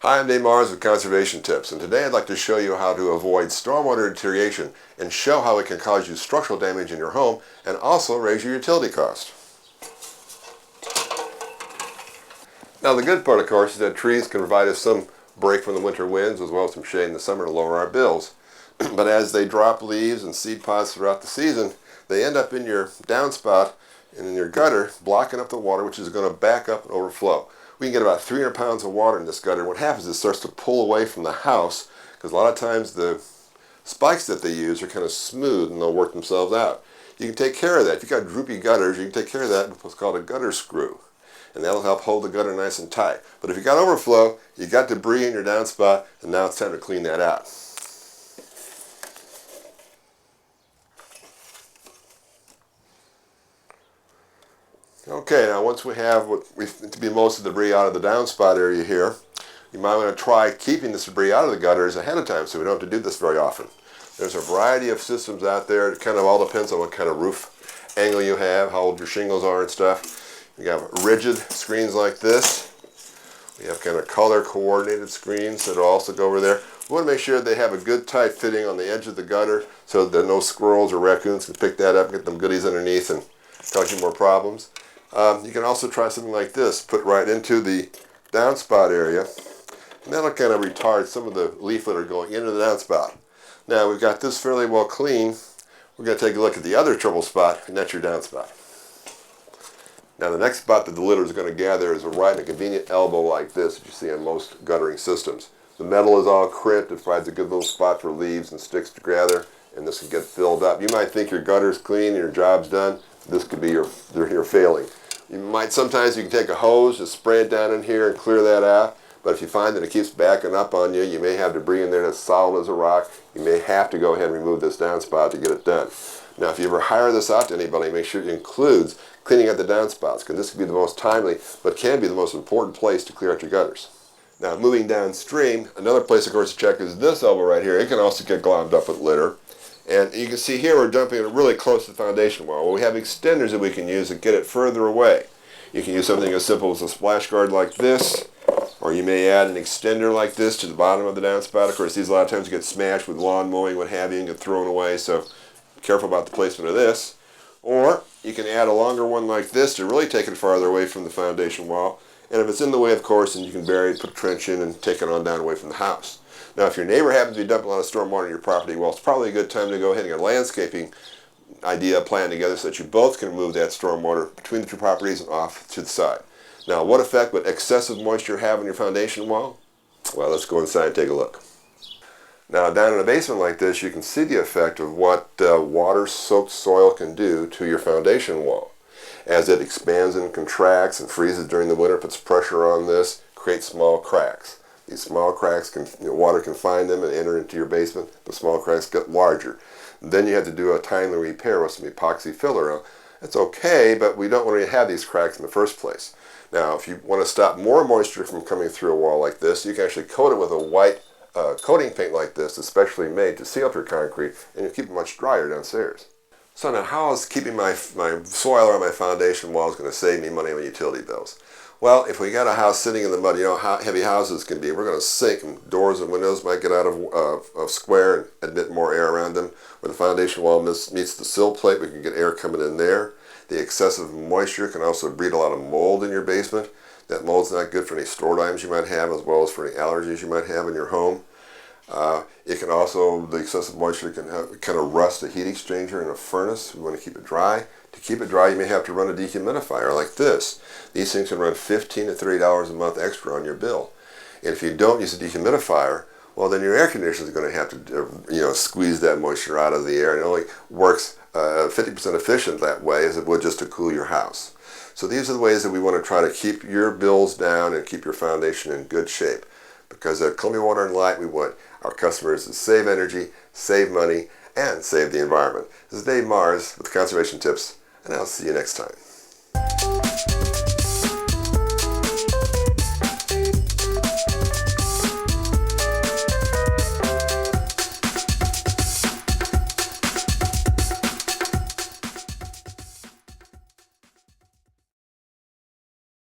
Hi, I'm Dave Mars with Conservation Tips, and today I'd like to show you how to avoid stormwater deterioration and show how it can cause you structural damage in your home and also raise your utility cost. Now the good part, of course, is that trees can provide us some break from the winter winds as well as some shade in the summer to lower our bills. But as they drop leaves and seed pods throughout the season, they end up in your downspout and in your gutter, blocking up the water, which is going to back up and overflow. We can get about 300 pounds of water in this gutter. What happens is it starts to pull away from the house because a lot of times the spikes that they use are kind of smooth and they'll work themselves out. You can take care of that. If you've got droopy gutters, you can take care of that with what's called a gutter screw. And that'll help hold the gutter nice and tight. But if you got overflow, you got debris in your downspout, and now it's time to clean that out. Okay, now once we have what we think to be most of the debris out of the downspout area here, you might want to try keeping this debris out of the gutters ahead of time so we don't have to do this very often. There's a variety of systems out there. It kind of all depends on what kind of roof angle you have, how old your shingles are and stuff. You have rigid screens like this. We have kind of color coordinated screens that will also go over there. We want to make sure they have a good tight fitting on the edge of the gutter so that no squirrels or raccoons can pick that up and get them goodies underneath and cause you more problems. You can also try something like this, put right into the downspout area, and that'll kind of retard some of the leaf litter going into the downspout. Now we've got this fairly well clean. We're going to take a look at the other trouble spot, and that's your downspout. Now the next spot that the litter is going to gather is right in a convenient elbow like this that you see on most guttering systems. The metal is all crimped. It provides a good little spot for leaves and sticks to gather, and this can get filled up. You might think your gutter's clean and your job's done. This could be your failing. You might sometimes you can take a hose, just spray it down in here and clear that out. But if you find that it keeps backing up on you, you may have debris in there that's solid as a rock. You may have to go ahead and remove this downspout to get it done. Now, if you ever hire this out to anybody, make sure it includes cleaning out the downspouts, because this can be the most timely, but can be the most important place to clear out your gutters. Now, moving downstream, another place, of course, to check is this elbow right here. It can also get glommed up with litter. And you can see here we're dumping it really close to the foundation wall. Well, we have extenders that we can use to get it further away. You can use something as simple as a splash guard like this, or you may add an extender like this to the bottom of the downspout. Of course, these a lot of times get smashed with lawn mowing, what have you, and get thrown away, so be careful about the placement of this. Or you can add a longer one like this to really take it farther away from the foundation wall. And if it's in the way, of course, then you can bury it, put a trench in, and take it on down away from the house. Now, if your neighbor happens to be dumping a lot of stormwater in your property, well, it's probably a good time to go ahead and get a landscaping idea plan together so that you both can remove that stormwater between the two properties and off to the side. Now, what effect would excessive moisture have on your foundation wall? Well, let's go inside and take a look. Now, down in a basement like this, you can see the effect of what water-soaked soil can do to your foundation wall. As it expands and contracts and freezes during the winter, puts pressure on this, creates small cracks. These small cracks, water can find them and enter into your basement. The small cracks get larger. Then you have to do a timely repair with some epoxy filler. It's okay, but we don't want to have these cracks in the first place. Now, if you want to stop more moisture from coming through a wall like this, you can actually coat it with a white coating paint like this, especially made to seal up your concrete, and you'll keep it much drier downstairs. So now, how is keeping my soil on my foundation wall going to save me money on utility bills? Well, if we got a house sitting in the mud, you know how heavy houses can be. We're going to sink, and doors and windows might get out of square and admit more air around them. Where the foundation wall meets the sill plate, we can get air coming in there. The excessive moisture can also breed a lot of mold in your basement. That mold's not good for any stored items you might have, as well as for any allergies you might have in your home. It can also, the excessive moisture can kind of rust a heat exchanger in a furnace. We want to keep it dry. To keep it dry, you may have to run a dehumidifier like this. These things can run $15 to $30 a month extra on your bill. And if you don't use a dehumidifier, well, then your air conditioner is going to have to squeeze that moisture out of the air. And it only works 50% efficient that way as it would just to cool your house. So these are the ways that we want to try to keep your bills down and keep your foundation in good shape. Because at Columbia Water and Light, we want our customers to save energy, save money, and save the environment. This is Dave Mars with Conservation Tips, and I'll see you next time.